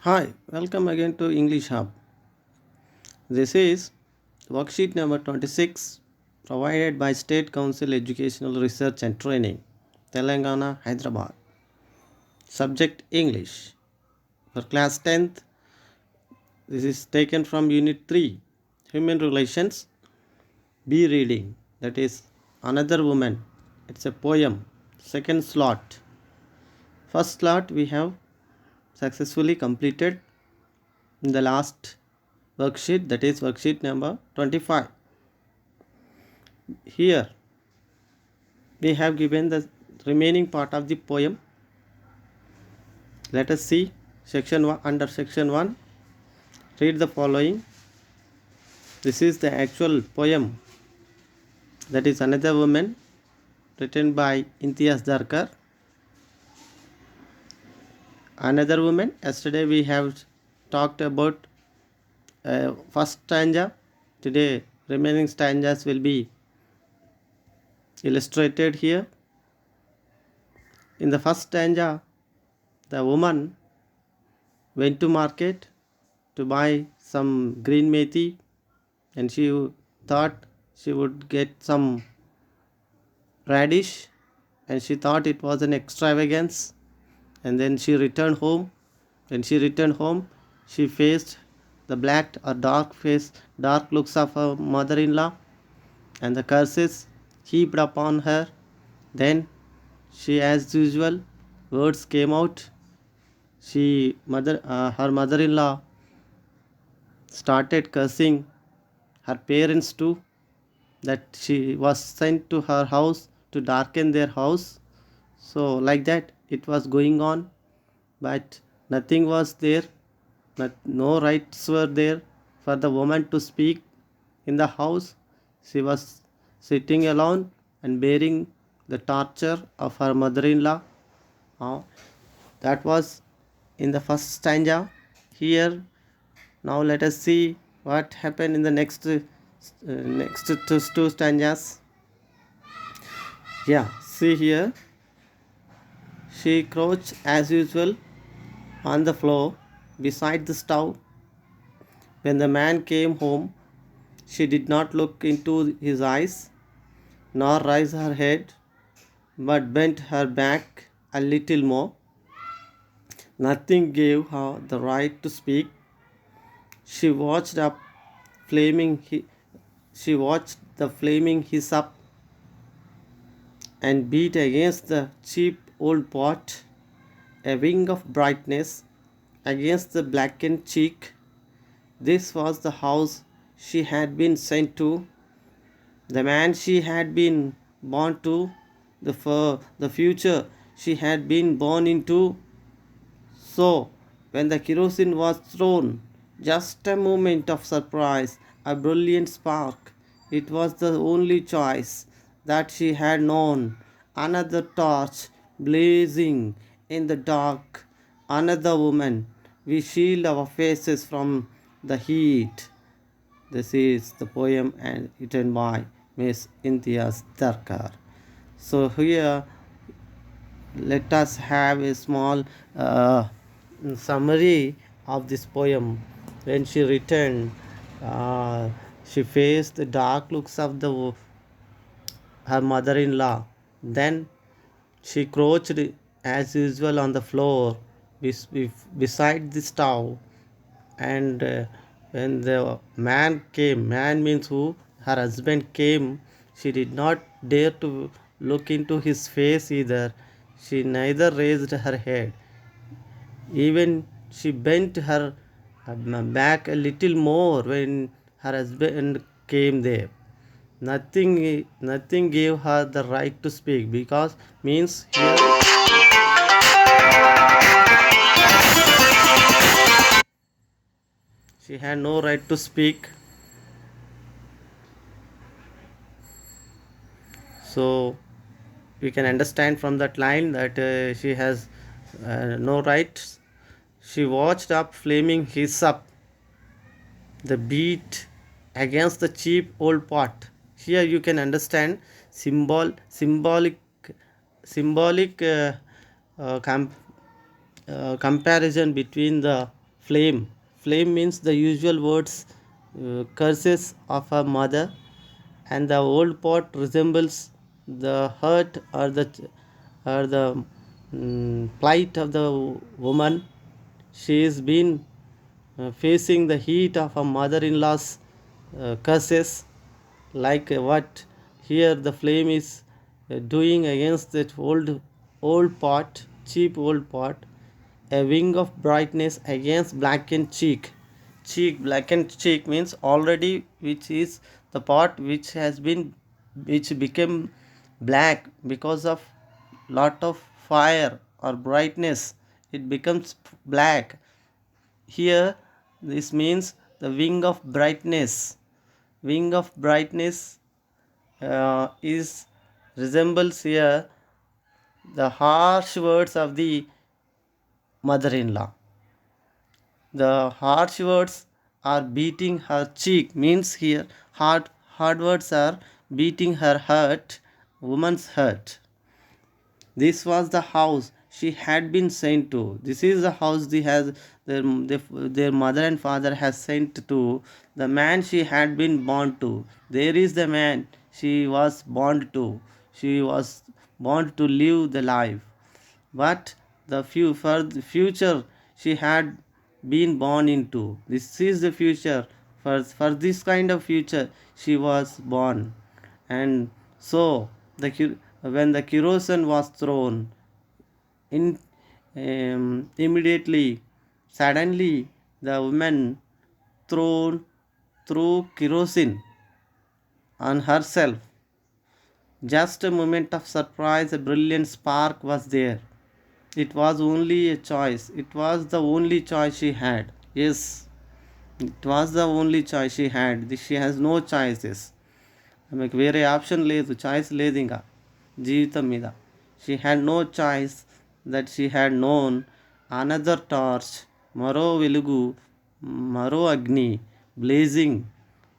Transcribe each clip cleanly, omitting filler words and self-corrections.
Hi, welcome again to English Hub. This is worksheet number 26 provided by State Council Educational Research and Training, Telangana, Hyderabad. Subject English. For class 10th, this is taken from Unit 3, Human Relations. B reading, that is Another Woman. It's a poem. Second slot. First slot we have successfully completed in the last worksheet, that is worksheet number 25. Here we have given the remaining part of the poem. Let us see section 1. Under section 1, read the following. This is the actual poem, that is Another Woman, written by Imtiaz Darkar. Another Woman, yesterday we have talked about first stanza. Today remaining stanzas will be illustrated here. In the first stanza, the woman went to market to buy some green methi, and she thought she would get some radish, and she thought it was an extravagance, and then she returned home. When she returned home, she faced the black or dark looks of her mother-in-law and the curses heaped upon her. Then she, as usual, words came out. Her mother-in-law started cursing her parents too, that she was sent to her house to darken their house. So like that it was going on, but nothing was there, no rights were there for the woman to speak in the house. She was sitting alone and bearing the torture of her mother-in-law. That was in the first stanza. Here, now let us see what happened in the next two stanzas. Yeah, see here. She crouched as usual on the floor beside the stove. When the man came home, she did not look into his eyes, nor raise her head, but bent her back a little more. Nothing gave her the right to speak. She watched up flaming. She watched the flaming hiss up and beat against the cheap old pot, a wing of brightness against the blackened cheek. This was the house she had been sent to, the man she had been born to, the future she had been born into. So, when the kerosene was thrown, just a moment of surprise, a brilliant spark, it was the only choice that she had known. Another torch blazing in the dark, another woman. We shield our faces from the heat. This is the poem and written by Miss Imtiaz Darkar. So here let us have a small summary of this poem. When she returned, she faced the dark looks of her mother-in-law. Then she crouched as usual on the floor beside the stove, and when the man means who, her husband came, she did not dare to look into his face either. She neither raised her head, even she bent her back a little more when her husband came there. Nothing gave her the right to speak, because means here she had no right to speak. So we can understand from that line that she has no rights. She watched up flaming hiss up, the beat against the cheap old pot. Here you can understand symbolic uh, com- comparison between the Flame. Flame means the usual words curses of a mother, and the old pot resembles the hurt or the plight of the woman. She has been facing the heat of her mother-in-law's curses, like what here the flame is doing against that old pot, cheap old pot. A wing of brightness against blackened cheek. Cheek, blackened cheek means already which is the pot which became black because of lot of fire or brightness. It becomes black. Here this means the wing of brightness. Wing of brightness is resembles here the harsh words of the mother-in-law. The harsh words are beating her cheek means here hard words are beating her heart, woman's heart. This was the house she had been sent to. This is the house their mother and father has sent to the man she had been born to. There is the man she was born to. She was born to live the life. But for the future she had been born into. This is the future. For this kind of future she was born. And so when the kerosene was thrown in, immediately, suddenly the woman thrown threw kerosene on herself. Just a moment of surprise, a brilliant spark was there. It was only a choice. It was the only choice she had. Yes, it was the only choice she had. She has no choices. ఆమెకు వేరే option లేదు, choice లేదు ఇంకా జీవితం మీద. She had no choice that she had known another torch, మరో వెలుగు, మరో అగ్ని. Blazing.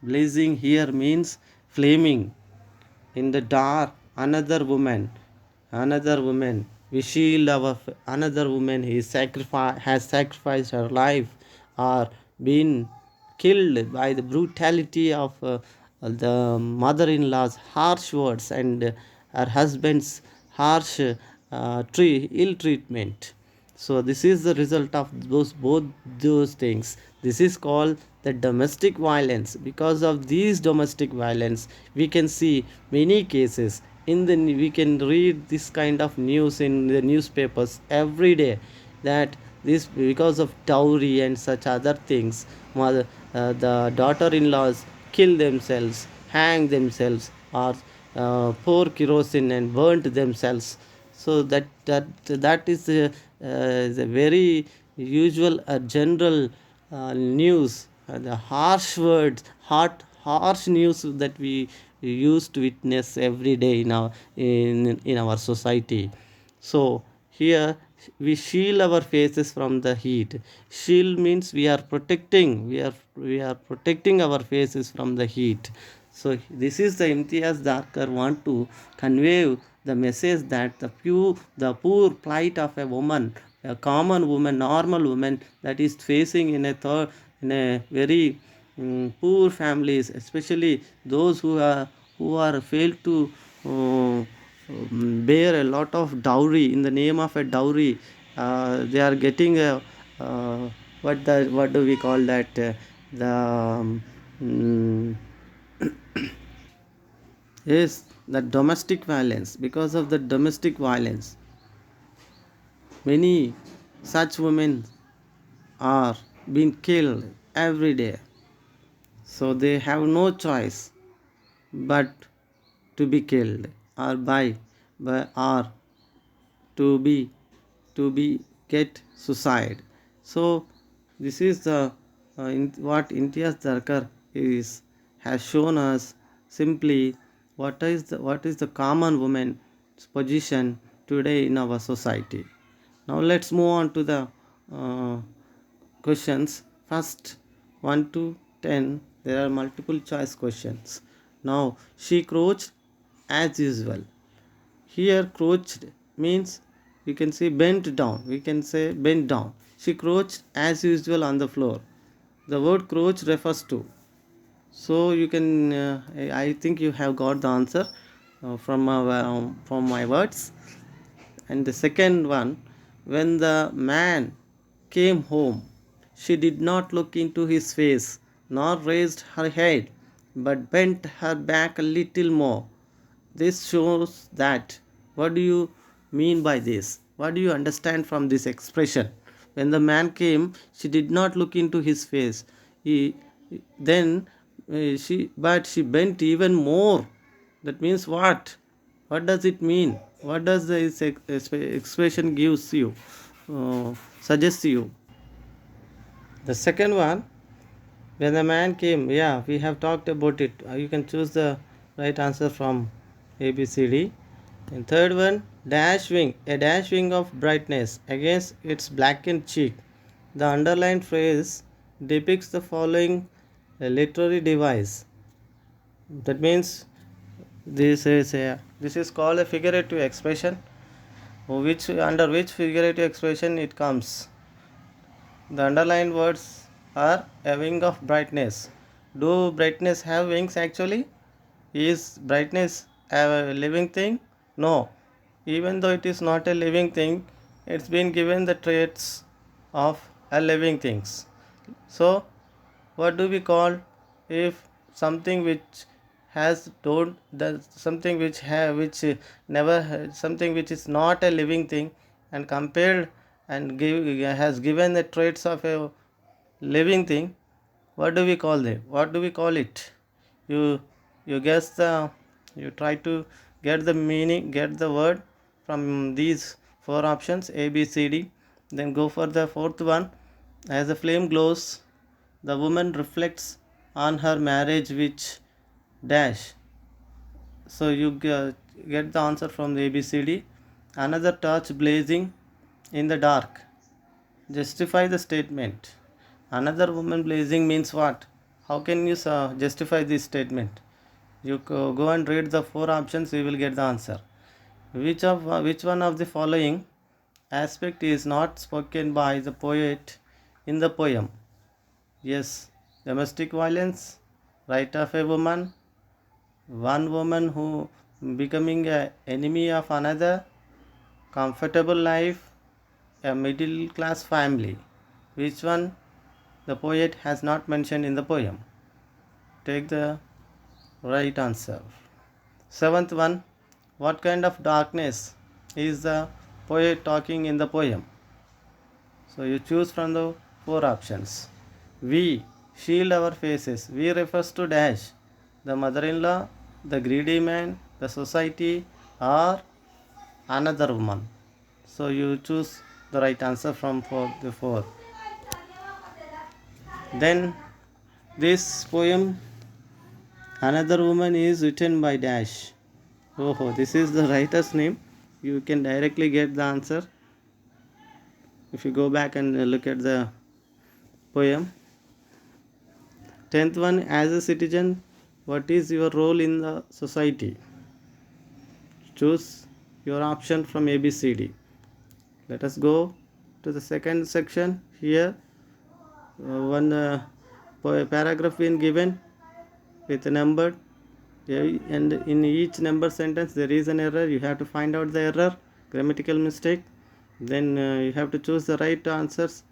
Blazing here means flaming. In the dark, another woman we shield our another woman has sacrificed her life or been killed by the brutality of the mother-in-law's harsh words and her husband's harsh ill treatment. So this is the result of both those things. This is called the domestic violence. Because of these domestic violence we can see many cases we can read this kind of news in the newspapers every day, that this because of dowry and such other things, the daughter-in-laws kill themselves, hang themselves, or pour kerosene and burnt themselves. So that is a very usual general news, the harsh words, harsh news that we used to witness every day in our society. So here we shield our faces from the heat. Shield means we are protecting our faces from the heat. So this is the Imtiaz Darkar want to convey the message that the poor plight of a woman, a common woman, normal woman that is facing in a very poor families, especially those who are failed to bear a lot of dowry. In the name of a dowry, they are getting a what do we call that, the is the domestic violence. Because of the domestic violence, many such women are being killed every day. So they have no choice but to be killed or by or to be get suicide. So this is the what Imtiaz Darkar is has shown us simply what is the common woman's position today in our society. Now let's move on to the uh, questions. First, 1 to 10, there are multiple choice questions. Now she crouched as usual. Here crouched means you can say bent down. We can say bent down. She crouched as usual on the floor. The word crouch refers to. So you can, I think you have got the answer from my words. And the second one, when the man came home, she did not look into his face, nor raised her head, but bent her back a little more. This shows that. What do you mean by this? What do you understand from this expression? When the man came, she did not look into his face. He, then but she bent even more. That means what? What does it mean? What does this expression gives you, suggests you? The second one, when the man came, yeah, we have talked about it. You can choose the right answer from A, B, C, D. And third one, dash wing, a dash wing of brightness against its blackened cheek. The underlined phrase depicts the following literary device. That means this is called a figurative expression, which under which figurative expression it comes. The underlined words are a wing of brightness. Do brightness have wings actually? Is brightness a living thing? No. Even though it is not a living thing, it's been given the traits of a living things. So, what do we call if something which has don't the something which have which never something which is not a living thing and compared and has given the traits of a living thing? What do we call them? What do we call it? You you guess the you try to get the meaning, get the word from these four options A, B, C, D. Then go for the fourth one. As the flame glows, the woman reflects on her marriage which dash. So you get the answer from the A, B, C, D. Another torch blazing in the dark. Justify the statement. Another woman blazing means what? How can you justify this statement? You go and read the four options, you will get the answer. Which one of the following aspect is not spoken by the poet in the poem? Yes, domestic violence, right of a woman, one woman who becoming an enemy of another, comfortable life, a middle class family. Which one the poet has not mentioned in the poem? Take the right answer. Seventh one, what kind of darkness is the poet talking in the poem? So you choose from the four options. We shield our faces. We refers to dash, the mother-in-law, the greedy man, the society, or another woman. So you choose the right answer from the four. Then this poem, Another Woman, is written by dash. Oh, this is the writer's name. You can directly get the answer if you go back and look at the poem. 10th one, as a citizen, what is your role in the society? Choose your option from A, B, C, D. Let us go to the second section. Here one paragraph being given with a number, and in each number sentence there is an error. You have to find out the error, grammatical mistake. Then you have to choose the right answers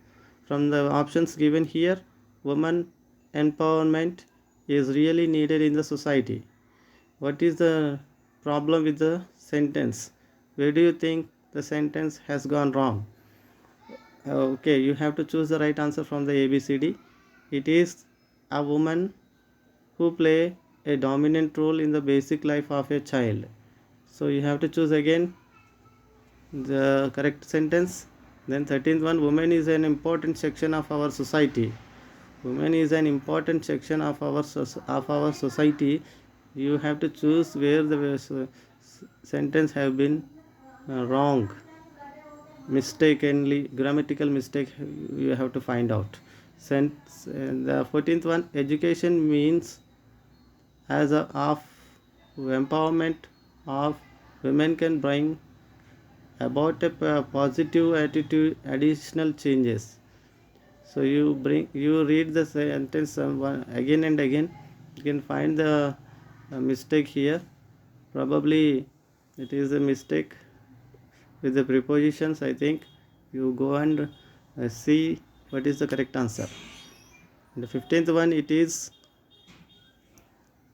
from the options given here. Woman empowerment is really needed in the society. What is the problem with the sentence? Where do you think the sentence has gone wrong? Okay, you have to choose the right answer from the ABCD. It is a woman who play a dominant role in the basic life of a child. So you have to choose again the correct sentence. Then 13th one, woman is an important section of our society. Woman is an important section of our society. You have to choose where the sentence have been wrong, mistakenly, grammatical mistake you have to find out. The 14th one, education means as a of empowerment of women can bring about a positive attitude, additional changes. So you read the sentence again and again. You can find the mistake here. Probably it is a mistake with the prepositions. I think you go and see what is the correct answer. And the 15th one, it is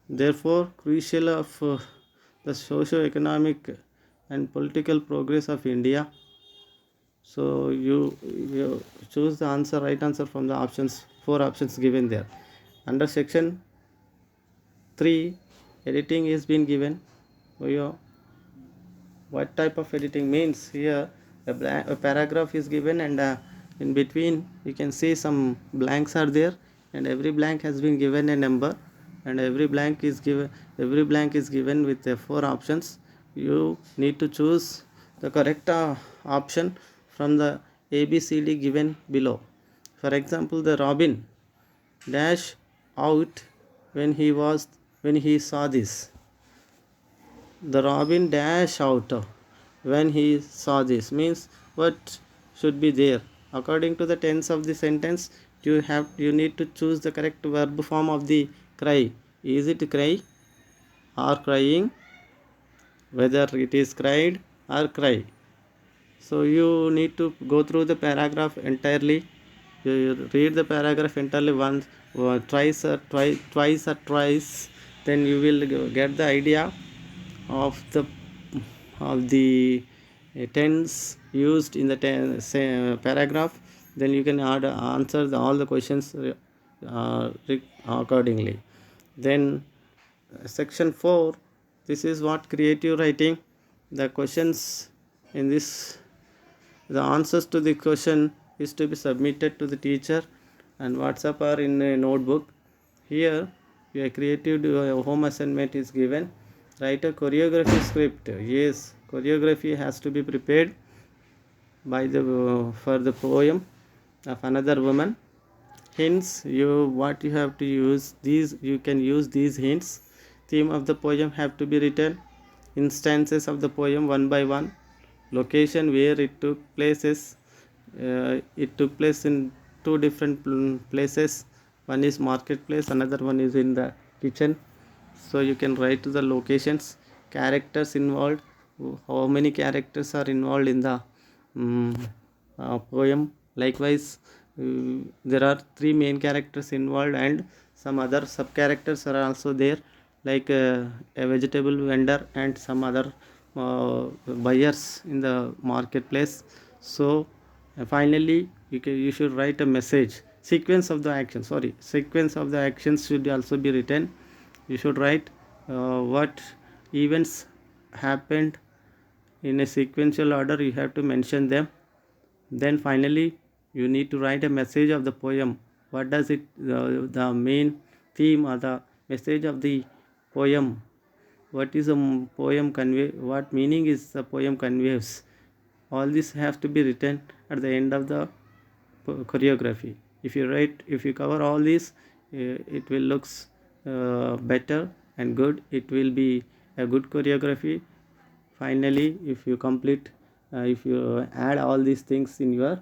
therefore crucial of the socio-economic and political progress of India. So you choose the answer, right answer from the options, 4 options given there. Under section 3, editing is been given. What type of editing means? Here a paragraph is given, and in between you can see some blanks are there, and every blank has been given a number, and every blank is given with 4 options. You need to choose the correct option from the ABCD given below. For example, the Robin dash out when he saw this. The robin dash out when he saw this means what should be there. According to the tense of the sentence, you need to choose the correct verb form of the cry. Is it cry or crying? Whether it is cried or cry. So you need to go through the paragraph entirely. You read the paragraph entirely once, twice or twice. Then you will get the idea of the tense used in the paragraph. Then you can answer all the questions accordingly. Then section 4, this is what creative writing. The questions in this, the answers to the question is to be submitted to the teacher and WhatsApp or in a notebook. Here your creative home assignment is given. Write a choreography script. Yes, choreography has to be prepared by for the poem of another woman. Hints, what you have to use, these you can use these hints. Theme of the poem have to be written. Instances of the poem one by one. Location where it took places. It took place in 2 different places. One is marketplace, another one is in the kitchen. So you can write the locations. Characters involved, how many characters are involved in the poem. Likewise, there are 3 main characters involved, and some other sub characters are also there, like a vegetable vendor and some other buyers in the marketplace. So finally you should write a message. Sequence of the actions should also be written. You should write what events happened in a sequential order. You have to mention them. Then finally you need to write a message of the poem. What does it the main theme or the message of the poem, what is a poem convey, what meaning is the poem conveys. All this have to be written at the end of the choreography. If you cover all this, it will looks better and good. It will be a good choreography. Finally, if you complete, if you add all these things in your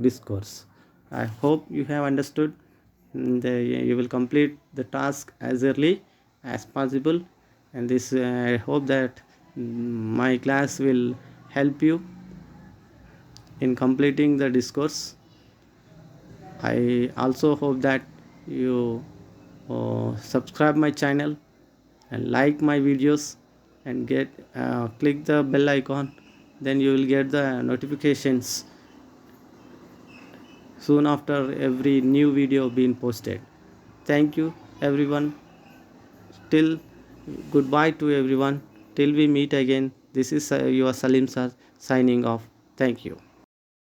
discourse. I hope you have understood. You will complete the task as early as possible, and this I hope that my class will help you in completing the discourse. I also hope that you subscribe my channel and like my videos and click the bell icon. Then you will get the notifications soon after every new video being posted. Thank you everyone. Till goodbye to everyone. Till we meet again. This is your Salim sir signing off. Thank you.